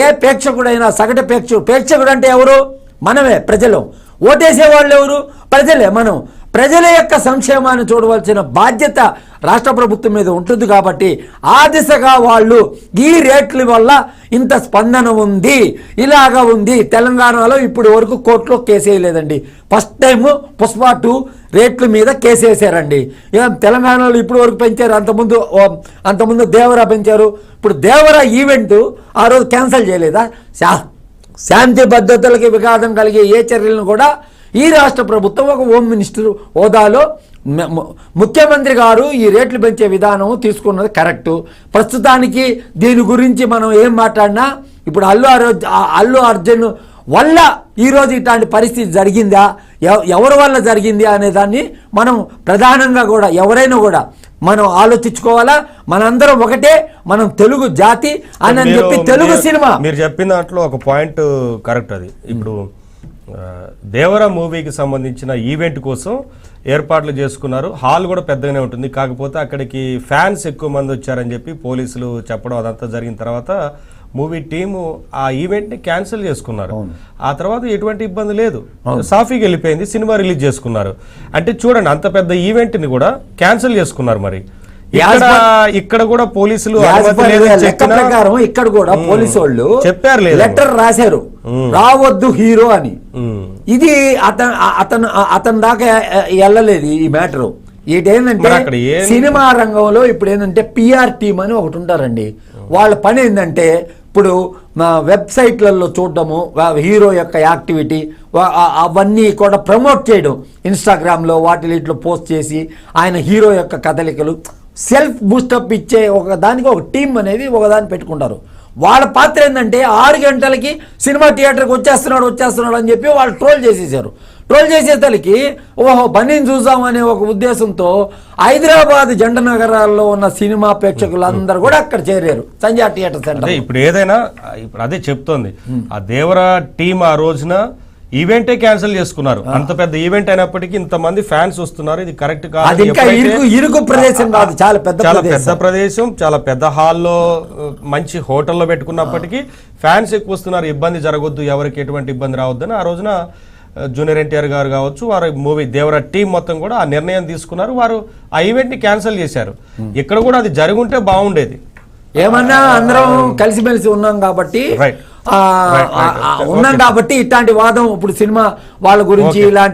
ఏ ప్రేక్షకుడైనా సగటు ప్రేక్షకుడు అంటే ఎవరు? మనమే, ప్రజలు. ఓటేసే వాళ్ళు ఎవరు? ప్రజలే. మనం ప్రజల యొక్క సంక్షేమాన్ని చూడవలసిన బాధ్యత రాష్ట్ర ప్రభుత్వం మీద ఉంటుంది. కాబట్టి ఆ దిశగా వాళ్ళు ఈ రేట్ల వల్ల ఇంత స్పందన ఉంది, ఇలాగా ఉంది. తెలంగాణలో ఇప్పటి వరకు కోర్టులో కేసు వేయలేదండి. ఫస్ట్ టైం పుష్ప 2 రేట్ల మీద కేసు వేసారండి. తెలంగాణలో ఇప్పటి వరకు పెంచారు, అంతకుముందు దేవరా పెంచారు. ఇప్పుడు దేవరా ఈవెంట్ ఆ రోజు క్యాన్సిల్ చేయలేదా? శాంతి భద్రతలకి విఘాతం కలిగే ఏ చర్యలను కూడా ఈ రాష్ట్ర ప్రభుత్వం ఒక హోమ్ మినిస్టర్ హోదాలో ముఖ్యమంత్రి గారు ఈ రేట్లు పెంచే విధానం తీసుకున్నది కరెక్టు. ప్రస్తుతానికి దీని గురించి మనం ఏం మాట్లాడినా ఇప్పుడు అల్లు అర్జున్ వల్ల ఈరోజు ఇట్లాంటి పరిస్థితి జరిగిందా, ఎవరి వల్ల జరిగింది అనే దాన్ని మనం ప్రధానంగా కూడా ఎవరైనా కూడా మనం ఆలోచించుకోవాలా. మనందరం ఒకటే, మనం తెలుగు జాతి అని చెప్పి తెలుగు సినిమా. మీరు చెప్పిన దాంట్లో ఒక పాయింట్ కరెక్ట్. అది ఇప్పుడు దేవరా మూవీకి సంబంధించిన ఈవెంట్ కోసం ఏర్పాట్లు చేసుకున్నారు. హాల్ కూడా పెద్దగానే ఉంటుంది. కాకపోతే అక్కడికి ఫ్యాన్స్ ఎక్కువ మంది వచ్చారని చెప్పి పోలీసులు చెప్పడం అదంతా జరిగిన తర్వాత మూవీ టీము ఆ ఈవెంట్ ని క్యాన్సిల్ చేసుకున్నారు. ఆ తర్వాత ఎటువంటి ఇబ్బంది లేదు, సాఫీకి వెళ్ళిపోయింది, సినిమా రిలీజ్ చేసుకున్నారు. అంటే చూడండి, అంత పెద్ద ఈవెంట్ ని కూడా క్యాన్సిల్ చేసుకున్నారు. మరి ఇక్కడ కూడా పోలీసులు ప్రకారం ఇక్కడ కూడా పోలీసు వాళ్ళు చెప్పారు, లెటర్ రాశారు రావద్దు హీరో అని. ఇది అతను దాకా వెళ్ళలేదు ఈ మ్యాటరు. ఏంటంటే సినిమా రంగంలో ఇప్పుడు ఏంటంటే పిఆర్ టీమ్ అని ఒకటి ఉంటారండి. వాళ్ళ పని ఏంటంటే ఇప్పుడు వెబ్సైట్లలో చూడటము, హీరో యొక్క యాక్టివిటీ అవన్నీ కూడా ప్రమోట్ చేయడం, ఇన్స్టాగ్రామ్లో వాటిలో పోస్ట్ చేసి ఆయన హీరో యొక్క కదలికలు సెల్ఫ్ బూస్టప్ ఇచ్చే దానికి ఒక టీం అనేది ఒకదాన్ని పెట్టుకుంటారు. వాళ్ళ పాత్ర ఏంటంటే 6 గంటలకి సినిమా థియేటర్కి వచ్చేస్తున్నాడు అని చెప్పి వాళ్ళు ట్రోల్ చేసేసారు. ట్రోల్ చేసేసరికి ఓహో బన్నీని చూద్దామనే ఒక ఉద్దేశంతో హైదరాబాద్ జంట నగరాల్లో ఉన్న సినిమా ప్రేక్షకులందరూ కూడా అక్కడ చేరారు సంజయ్ థియేటర్ సెంటర్. ఇప్పుడు ఏదైనా ఇప్పుడు అదే చెప్తోంది, ఆ దేవరా టీం ఆ రోజున ఈవెంటే క్యాన్సిల్ చేసుకున్నారు. అంత పెద్ద ఈవెంట్ అయినప్పటికీ ఇంతమంది ఫ్యాన్స్ వస్తున్నారు, ఇది కరెక్ట్ కాదు. ఇరుకు ప్రదేశం కాదు, చాలా పెద్ద ప్రదేశం, చాలా పెద్ద హాల్లో మంచి హోటల్లో పెట్టుకున్నప్పటికీ ఫ్యాన్స్ ఎక్కువ వస్తున్నారు, ఇబ్బంది జరగొద్దు, ఎవరికి ఎటువంటి ఇబ్బంది రావద్దని ఆ రోజున జూనియర్ ఎన్టీఆర్ గారు కావచ్చు, వారు మూవీ దేవరా టీం మొత్తం కూడా ఆ నిర్ణయం తీసుకున్నారు. వారు ఆ ఈవెంట్ ని క్యాన్సిల్ చేశారు. ఇక్కడ కూడా అది జరుగుంటే బాగుండేది. ఏమన్నా అందరం కలిసిమెలిసి ఉన్నాం కాబట్టి ఇట్లాంటి వాదం ఇప్పుడు సినిమా వాళ్ళ గురించి ఇలాంటి